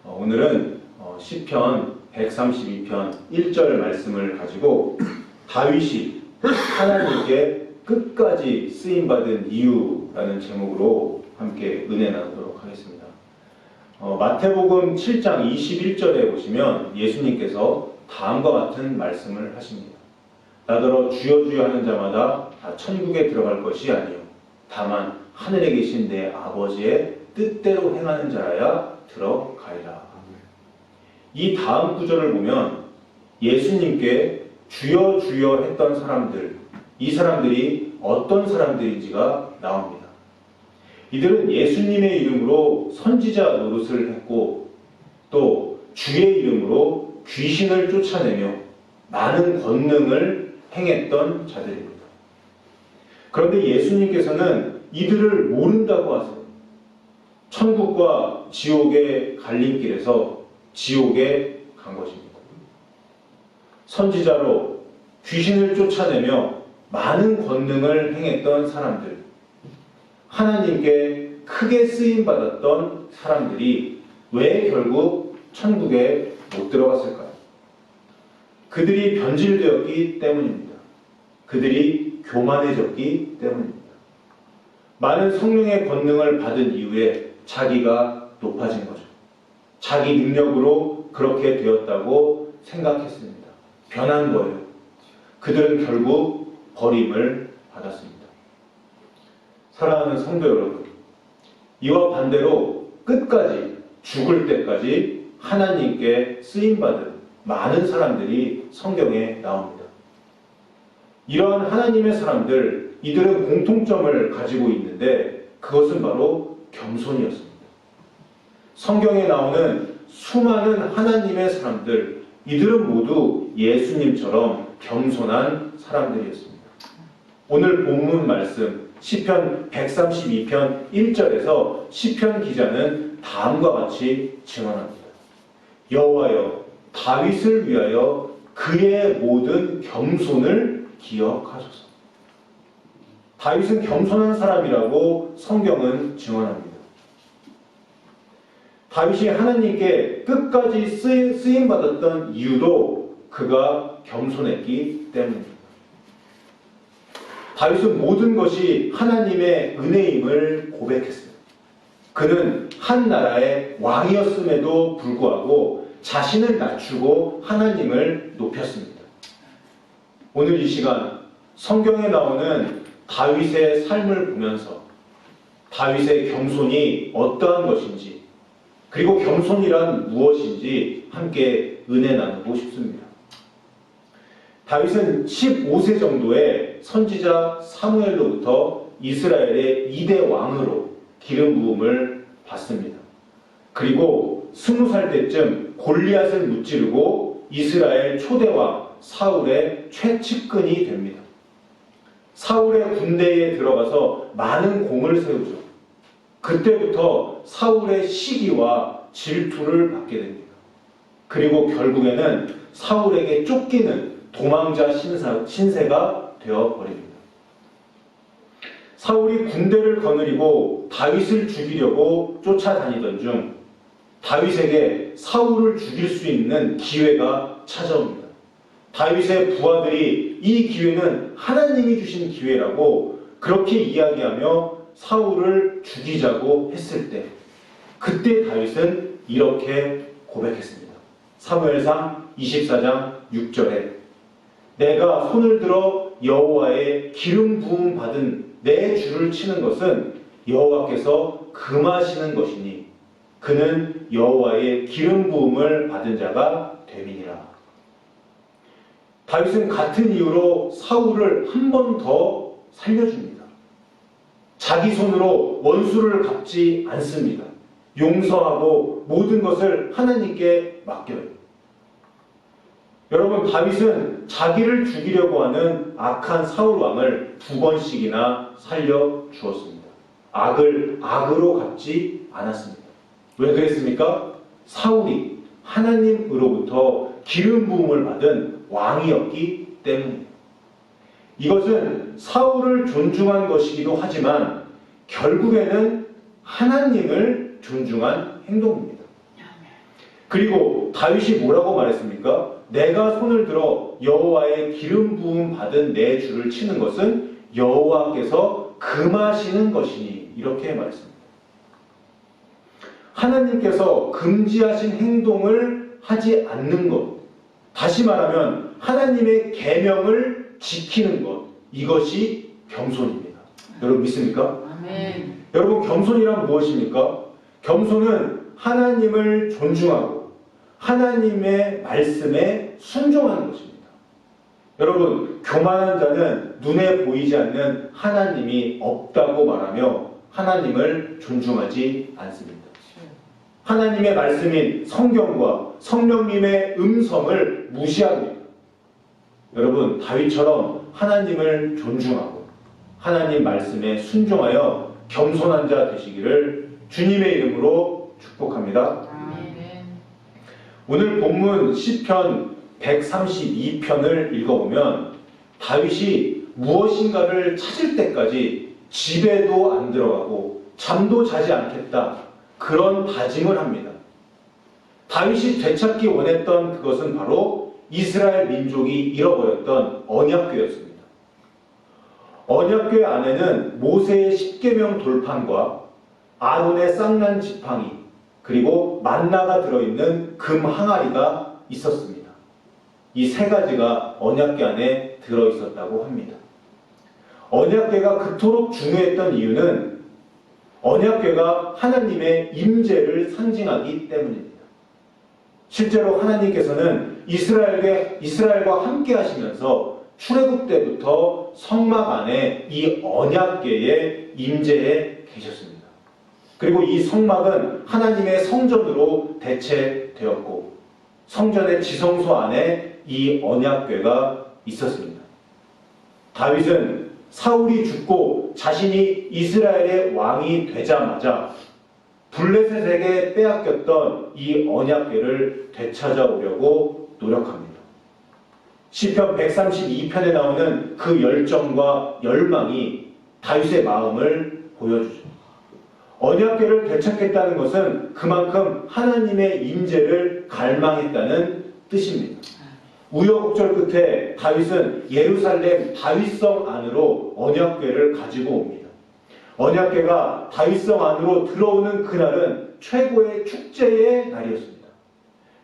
오늘은 시편 132편 1절 말씀을 가지고 다윗이 하나님께 끝까지 쓰임받은 이유라는 제목으로 함께 은혜 나누도록 하겠습니다. 마태복음 7장 21절에 보시면 예수님께서 다음과 같은 말씀을 하십니다. 나더러 주여 주여 하는 자마다 다 천국에 들어갈 것이 아니요 다만 하늘에 계신 내 아버지의 뜻대로 행하는 자라야 들어가리라. 이 다음 구절을 보면 예수님께 주여 주여 했던 사람들, 이 사람들이 어떤 사람들인지가 나옵니다. 이들은 예수님의 이름으로 선지자 노릇을 했고 또 주의 이름으로 귀신을 쫓아내며 많은 권능을 행했던 자들입니다. 그런데 예수님께서는 이들을 모른다고 하세요. 천국과 지옥의 갈림길에서 지옥에 간 것입니다. 선지자로 귀신을 쫓아내며 많은 권능을 행했던 사람들, 하나님께 크게 쓰임받았던 사람들이 왜 결국 천국에 못 들어갔을까요? 그들이 변질되었기 때문입니다. 그들이 교만해졌기 때문입니다. 많은 성령의 권능을 받은 이후에 자기가 높아진 거죠. 자기 능력으로 그렇게 되었다고 생각했습니다. 변한 거예요. 그들은 결국 버림을 받았습니다. 사랑하는 성도 여러분, 이와 반대로 끝까지 죽을 때까지 하나님께 쓰임받은 많은 사람들이 성경에 나옵니다. 이러한 하나님의 사람들, 이들은 공통점을 가지고 있는데 그것은 바로 겸손이었습니다. 성경에 나오는 수많은 하나님의 사람들, 이들은 모두 예수님처럼 겸손한 사람들이었습니다. 오늘 본문 말씀 시편 132편 1절에서 시편 기자는 다음과 같이 증언합니다. 여호와여 다윗을 위하여 그의 모든 겸손을 기억하소서. 다윗은 겸손한 사람이라고 성경은 증언합니다. 다윗이 하나님께 끝까지 쓰임받았던 이유도 그가 겸손했기 때문입니다. 다윗은 모든 것이 하나님의 은혜임을 고백했어요. 그는 한 나라의 왕이었음에도 불구하고 자신을 낮추고 하나님을 높였습니다. 오늘 이 시간 성경에 나오는 다윗의 삶을 보면서 다윗의 겸손이 어떠한 것인지 그리고 겸손이란 무엇인지 함께 은혜 나누고 싶습니다. 다윗은 15세 정도의 선지자 사무엘로부터 이스라엘의 2대 왕으로 기름 부음을 받습니다. 그리고 20살 때쯤 골리앗을 무찌르고 이스라엘 초대왕 사울의 최측근이 됩니다. 사울의 군대에 들어가서 많은 공을 세우죠. 그때부터 사울의 시기와 질투를 받게 됩니다. 그리고 결국에는 사울에게 쫓기는 도망자 신세가 되어버립니다. 사울이 군대를 거느리고 다윗을 죽이려고 쫓아다니던 중 다윗에게 사울을 죽일 수 있는 기회가 찾아옵니다. 다윗의 부하들이 이 기회는 하나님이 주신 기회라고 그렇게 이야기하며 사울을 죽이자고 했을 때 그때 다윗은 이렇게 고백했습니다. 사무엘상 24장 6절에 내가 손을 들어 여호와의 기름 부음 받은 내 주를 치는 것은 여호와께서 금하시는 것이니 그는 여호와의 기름 부음을 받은 자가 됨이니라. 다윗은 같은 이유로 사울을 한 번 더 살려줍니다. 자기 손으로 원수를 갚지 않습니다. 용서하고 모든 것을 하나님께 맡겨요. 여러분, 다윗은 자기를 죽이려고 하는 악한 사울 왕을 2번씩이나 살려주었습니다. 악을 악으로 갚지 않았습니다. 왜 그랬습니까? 사울이 하나님으로부터 기름 부음을 받은 왕이었기 때문입니다. 이것은 사울을 존중한 것이기도 하지만 결국에는 하나님을 존중한 행동입니다. 그리고 다윗이 뭐라고 말했습니까? 내가 손을 들어 여호와의 기름 부음 받은 내 주를 치는 것은 여호와께서 금하시는 것이니, 이렇게 말했습니다. 하나님께서 금지하신 행동을 하지 않는 것, 다시 말하면 하나님의 계명을 지키는 것, 이것이 겸손입니다. 여러분 믿습니까? 아멘. 여러분, 겸손이란 무엇입니까? 겸손은 하나님을 존중하고 하나님의 말씀에 순종하는 것입니다. 여러분, 교만한 자는 눈에 보이지 않는 하나님이 없다고 말하며 하나님을 존중하지 않습니다. 하나님의 말씀인 성경과 성령님의 음성을 무시합니다. 여러분, 다윗처럼 하나님을 존중하고 하나님 말씀에 순종하여 겸손한 자 되시기를 주님의 이름으로 축복합니다. 아멘. 오늘 본문 시편 132편을 읽어보면 다윗이 무엇인가를 찾을 때까지 집에도 안 들어가고 잠도 자지 않겠다, 그런 다짐을 합니다. 다윗이 되찾기 원했던 그것은 바로 이스라엘 민족이 잃어버렸던 언약궤였습니다. 언약궤 안에는 모세의 십계명 돌판과 아론의 쌍난 지팡이, 그리고 만나가 들어있는 금 항아리가 있었습니다. 이 세 가지가 언약궤 안에 들어있었다고 합니다. 언약궤가 그토록 중요했던 이유는 언약궤가 하나님의 임재를 상징하기 때문입니다. 실제로 하나님께서는 이스라엘과 함께 하시면서 출애굽 때부터 성막 안에 이 언약궤의 임재에 계셨습니다. 그리고 이 성막은 하나님의 성전으로 대체되었고 성전의 지성소 안에 이 언약궤가 있었습니다. 다윗은 사울이 죽고 자신이 이스라엘의 왕이 되자마자 블레셋에게 빼앗겼던 이 언약궤를 되찾아오려고 노력합니다. 시편 132편에 나오는 그 열정과 열망이 다윗의 마음을 보여주죠. 언약궤를 되찾겠다는 것은 그만큼 하나님의 임재를 갈망했다는 뜻입니다. 우여곡절 끝에 다윗은 예루살렘 다윗성 안으로 언약궤를 가지고 옵니다. 언약궤가 다윗성 안으로 들어오는 그날은 최고의 축제의 날이었습니다.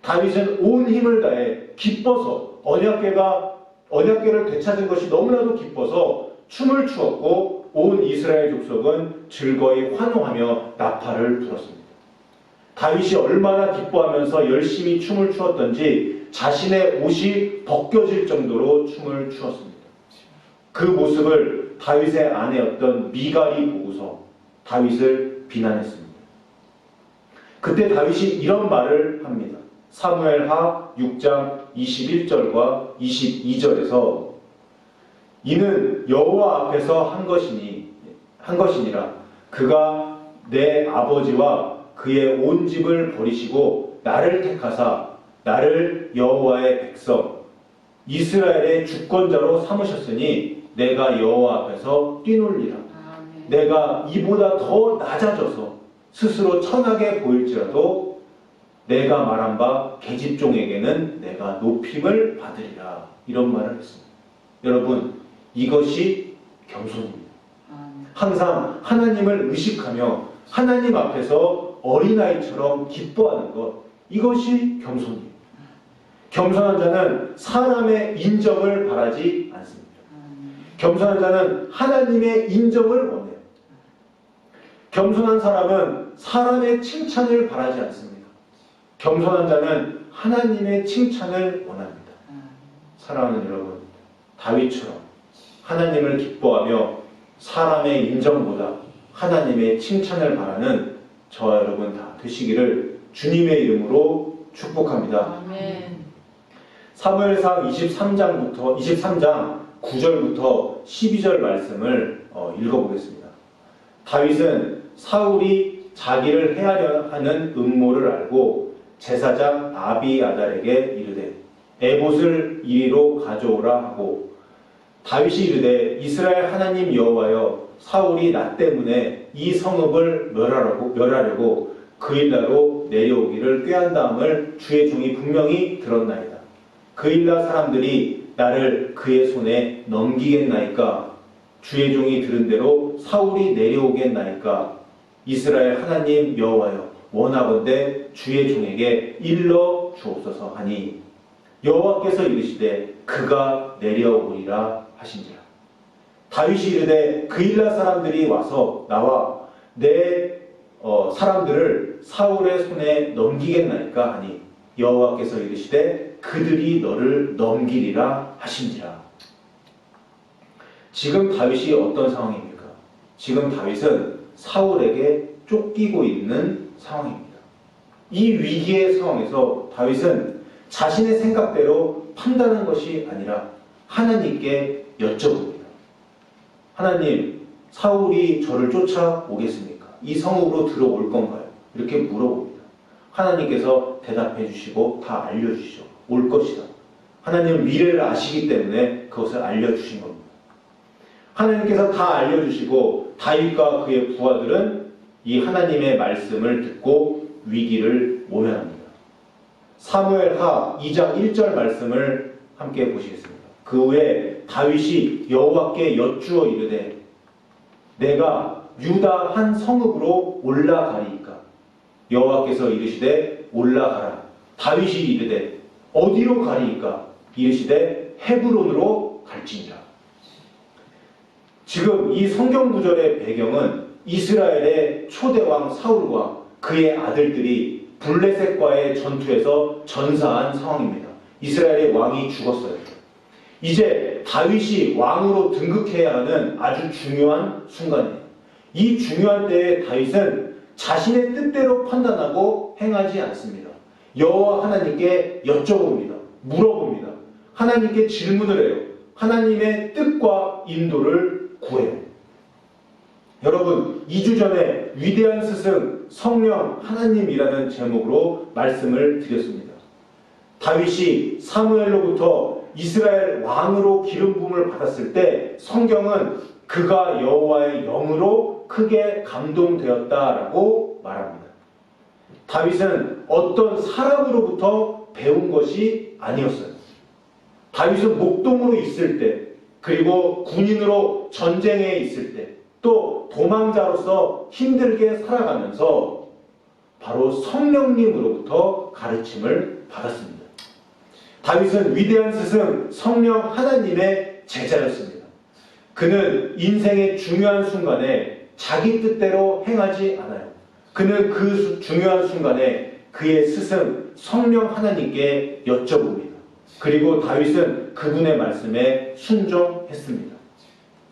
다윗은 온 힘을 다해 기뻐서 언약궤를 되찾은 것이 너무나도 기뻐서 춤을 추었고 온 이스라엘 족속은 즐거이 환호하며 나팔을 불었습니다. 다윗이 얼마나 기뻐하면서 열심히 춤을 추었던지 자신의 옷이 벗겨질 정도로 춤을 추었습니다. 그 모습을 다윗의 아내였던 미갈이 보고서 다윗을 비난했습니다. 그때 다윗이 이런 말을 합니다. 사무엘하 6장 21절과 22절에서 이는 여호와 앞에서 한 것이니라. 그가 내 아버지와 그의 온 집을 버리시고 나를 택하사 나를 여호와의 백성 이스라엘의 주권자로 삼으셨으니 내가 여호와 앞에서 뛰놀리라. 내가 이보다 더 낮아져서 스스로 천하게 보일지라도 내가 말한 바 계집종에게는 내가 높임을 받으리라. 이런 말을 했습니다. 여러분, 이것이 겸손입니다. 항상 하나님을 의식하며 하나님 앞에서 어린아이처럼 기뻐하는 것, 이것이 겸손입니다. 겸손한 자는 사람의 인정을 바라지 않습니다. 겸손한 자는 하나님의 인정을 원해요. 겸손한 사람은 사람의 칭찬을 바라지 않습니다. 겸손한 자는 하나님의 칭찬을 원합니다. 사랑하는 여러분, 다윗처럼 하나님을 기뻐하며 사람의 인정보다 하나님의 칭찬을 바라는 저와 여러분 다 되시기를 주님의 이름으로 축복합니다. 아멘. 사무엘상 23장 9절부터 12절 말씀을 읽어보겠습니다. 다윗은 사울이 자기를 해하려 하는 음모를 알고 제사장 아비아달에게 이르되 에봇을 이리로 가져오라 하고 다윗이 이르되 이스라엘 하나님 여호와여 사울이 나 때문에 이 성읍을 멸하려고 그 일나로 내려오기를 꾀한다함을 주의 종이 분명히 들었나이다. 그일라 사람들이 나를 그의 손에 넘기겠나이까? 주의 종이 들은 대로 사울이 내려오겠나이까? 이스라엘 하나님 여호와여, 원하건대 주의 종에게 일러 주옵소서 하니 여호와께서 이르시되 그가 내려오리라 하신지라. 다윗이 이르되 그일라 사람들이 와서 나와 내 사람들을 사울의 손에 넘기겠나이까 하니 여호와께서 이르시되 그들이 너를 넘기리라 하신지라. 지금 다윗이 어떤 상황입니까? 지금 다윗은 사울에게 쫓기고 있는 상황입니다. 이 위기의 상황에서 다윗은 자신의 생각대로 판단한 것이 아니라 하나님께 여쭤봅니다. 하나님, 사울이 저를 쫓아오겠습니까? 이 성읍으로 들어올 건가요? 이렇게 물어봅니다. 하나님께서 대답해 주시고 다 알려주시죠. 올 것이다. 하나님은 미래를 아시기 때문에 그것을 알려주신 겁니다. 하나님께서 다 알려주시고 다윗과 그의 부하들은 이 하나님의 말씀을 듣고 위기를 모면합니다. 사무엘하 2장 1절 말씀을 함께 보시겠습니다. 그 후에 다윗이 여호와께 여쭈어 이르되 내가 유다 한 성읍으로 올라가리이까? 여호와께서 이르시되 올라가라. 다윗이 이르되 어디로 가리이까? 이르시되 헤브론으로 갈지니라. 지금 이 성경 구절의 배경은 이스라엘의 초대왕 사울과 그의 아들들이 블레셋과의 전투에서 전사한 상황입니다. 이스라엘의 왕이 죽었어요. 이제 다윗이 왕으로 등극해야 하는 아주 중요한 순간이에요. 이 중요한 때에 다윗은 자신의 뜻대로 판단하고 행하지 않습니다. 여호와 하나님께 여쭤봅니다. 물어봅니다. 하나님께 질문을 해요. 하나님의 뜻과 인도를 구해요. 여러분, 2주 전에 위대한 스승 성령 하나님이라는 제목으로 말씀을 드렸습니다. 다윗이 사무엘로부터 이스라엘 왕으로 기름 부음을 받았을 때 성경은 그가 여호와의 영으로 크게 감동되었다라고 말합니다. 다윗은 어떤 사람으로부터 배운 것이 아니었어요. 다윗은 목동으로 있을 때, 그리고 군인으로 전쟁에 있을 때, 또 도망자로서 힘들게 살아가면서 바로 성령님으로부터 가르침을 받았습니다. 다윗은 위대한 스승 성령 하나님의 제자였습니다. 그는 인생의 중요한 순간에 자기 뜻대로 행하지 않아요. 그는 그 중요한 순간에 그의 스승 성령 하나님께 여쭤봅니다. 그리고 다윗은 그분의 말씀에 순종했습니다.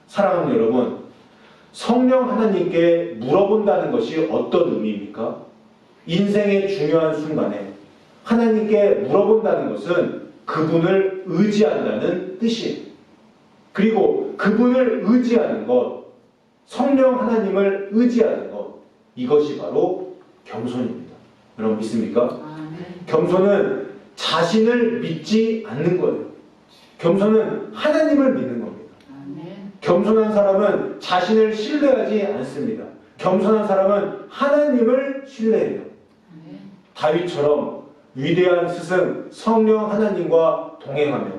사랑하는 여러분, 성령 하나님께 물어본다는 것이 어떤 의미입니까? 인생의 중요한 순간에 하나님께 물어본다는 것은 그분을 의지한다는 뜻이에요. 그리고 그분을 의지하는 것, 성령 하나님을 의지하는 것, 이것이 바로 겸손입니다. 여러분 믿습니까? 겸손은 자신을 믿지 않는 거예요. 겸손은 하나님을 믿는 겁니다. 겸손한 사람은 자신을 신뢰하지 않습니다. 겸손한 사람은 하나님을 신뢰해요. 다윗처럼 위대한 스승 성령 하나님과 동행하며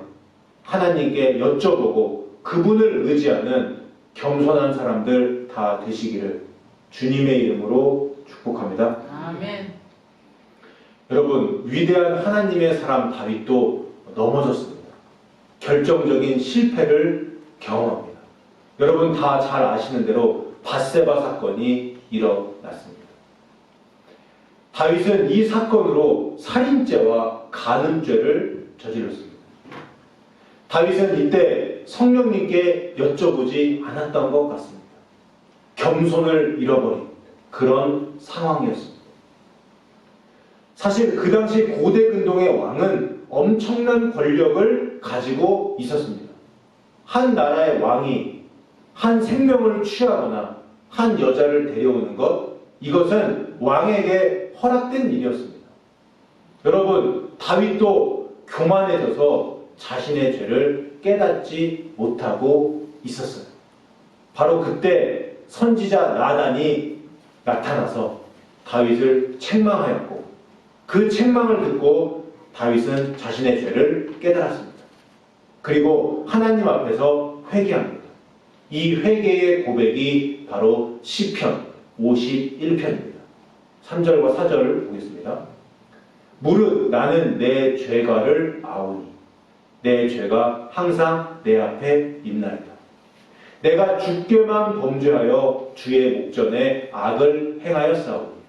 하나님께 여쭤보고 그분을 의지하는 겸손한 사람들 다 되시기를 주님의 이름으로 축복합니다. 아멘. 여러분, 위대한 하나님의 사람 다윗도 넘어졌습니다. 결정적인 실패를 경험합니다. 여러분 다 잘 아시는 대로 밧세바 사건이 일어났습니다. 다윗은 이 사건으로 살인죄와 간음죄를 저질렀습니다. 다윗은 이때 성령님께 여쭤보지 않았던 것 같습니다. 겸손을 잃어버린 그런 상황이었습니다. 사실 그 당시 고대 근동의 왕은 엄청난 권력을 가지고 있었습니다. 한 나라의 왕이 한 생명을 취하거나 한 여자를 데려오는 것, 이것은 왕에게 허락된 일이었습니다. 여러분, 다윗도 교만해져서 자신의 죄를 깨닫지 못하고 있었어요. 바로 그때 선지자 나단이 나타나서 다윗을 책망하였고 그 책망을 듣고 다윗은 자신의 죄를 깨달았습니다. 그리고 하나님 앞에서 회개합니다. 이 회개의 고백이 바로 시편 51편입니다. 3절과 4절을 보겠습니다. 무릇 나는 내 죄가를 아오니 내 죄가 항상 내 앞에 있나이다. 내가 주께만 범죄하여 주의 목전에 악을 행하였사오니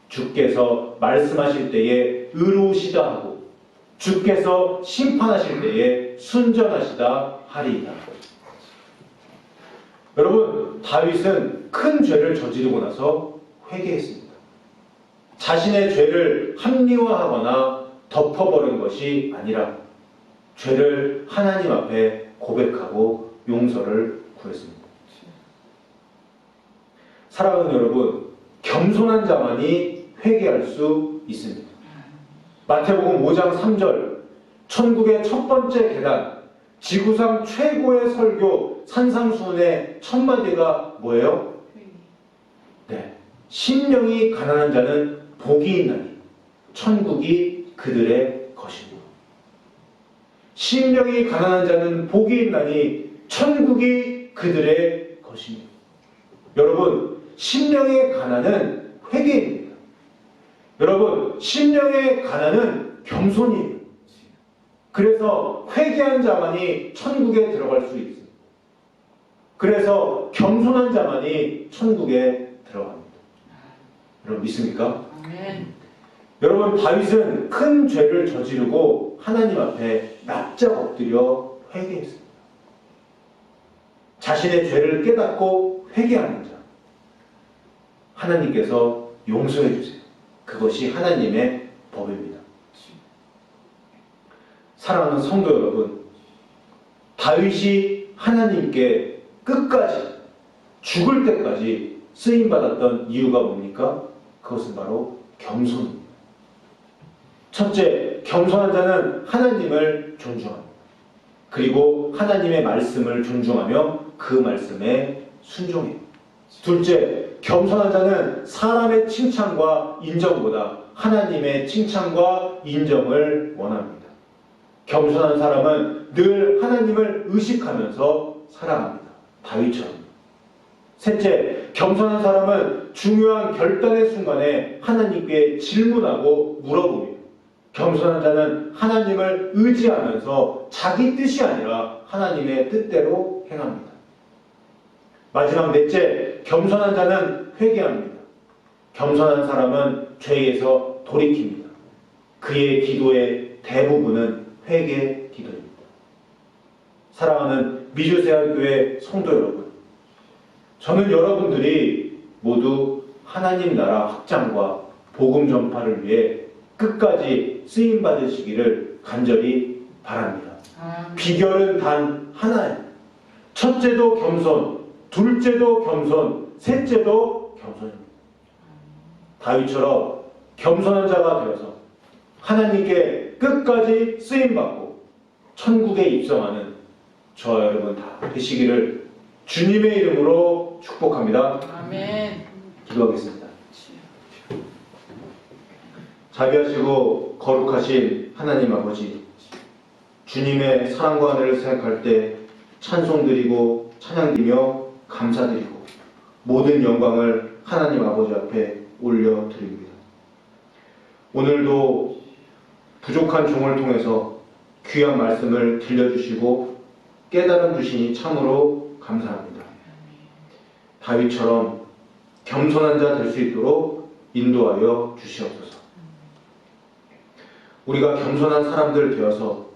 주께서 말씀하실 때에 의로우시다 하고 주께서 심판하실 때에 순전하시다 하리이다. 여러분, 다윗은 큰 죄를 저지르고 나서 회개했습니다. 자신의 죄를 합리화하거나 덮어버린 것이 아니라 죄를 하나님 앞에 고백하고 용서를 구했습니다. 사랑하는 여러분, 겸손한 자만이 회개할 수 있습니다. 마태복음 5장 3절, 천국의 첫 번째 계단, 지구상 최고의 설교 산상수훈의 첫 마디가 뭐예요? 네, 심령이 가난한 자는 복이 있나니 천국이 그들의 것입니다. 심령이 가난한 자는 복이 있나니 천국이 그들의 것입니다. 여러분, 심령의 가난은 회개입니다. 여러분, 심령의 가난은 겸손이에요. 그래서 회개한 자만이 천국에 들어갈 수 있습니다. 그래서 겸손한 자만이 천국에 들어갑니다. 여러분 믿습니까? 아멘. 여러분, 다윗은 큰 죄를 저지르고 하나님 앞에 납작 엎드려 회개했습니다. 자신의 죄를 깨닫고 회개하는 자, 하나님께서 용서해 주세요. 그것이 하나님의 법입니다. 사랑하는 성도 여러분, 다윗이 하나님께 끝까지 죽을 때까지 쓰임받았던 이유가 뭡니까? 그것은 바로 겸손입니다. 첫째, 겸손한 자는 하나님을 존중합니다. 그리고 하나님의 말씀을 존중하며 그 말씀에 순종해요. 둘째, 겸손한 자는 사람의 칭찬과 인정보다 하나님의 칭찬과 인정을 원합니다. 겸손한 사람은 늘 하나님을 의식하면서 살아갑니다. 다윗처럼. 셋째, 겸손한 사람은 중요한 결단의 순간에 하나님께 질문하고 물어봅니다. 겸손한 자는 하나님을 의지하면서 자기 뜻이 아니라 하나님의 뜻대로 행합니다. 마지막 넷째, 겸손한 자는 회개합니다. 겸손한 사람은 죄에서 돌이킵니다. 그의 기도의 대부분은 회개 기도입니다. 사랑하는 미주세안교회 성도 여러분, 저는 여러분들이 모두 하나님 나라 확장과 복음 전파를 위해 끝까지 쓰임 받으시기를 간절히 바랍니다. 비결은 단 하나예요. 첫째도 겸손, 둘째도 겸손, 셋째도 겸손입니다. 다윗처럼 겸손한 자가 되어서 하나님께 끝까지 쓰임받고 천국에 입성하는 저와 여러분 다 되시기를 주님의 이름으로 축복합니다. 아멘. 기도하겠습니다. 자비하시고 거룩하신 하나님 아버지, 주님의 사랑과 은혜를 생각할 때 찬송드리고 찬양드리며 감사드리고 모든 영광을 하나님 아버지 앞에 올려드립니다. 오늘도 부족한 종을 통해서 귀한 말씀을 들려주시고 깨달음 주시니 참으로 감사합니다. 다윗처럼 겸손한 자 될 수 있도록 인도하여 주시옵소서. 우리가 겸손한 사람들 되어서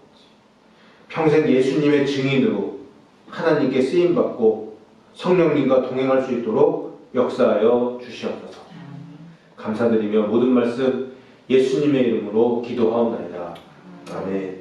평생 예수님의 증인으로 하나님께 쓰임받고 성령님과 동행할 수 있도록 역사하여 주시옵소서. 감사드리며 모든 말씀 예수님의 이름으로 기도하옵나이다. 아멘.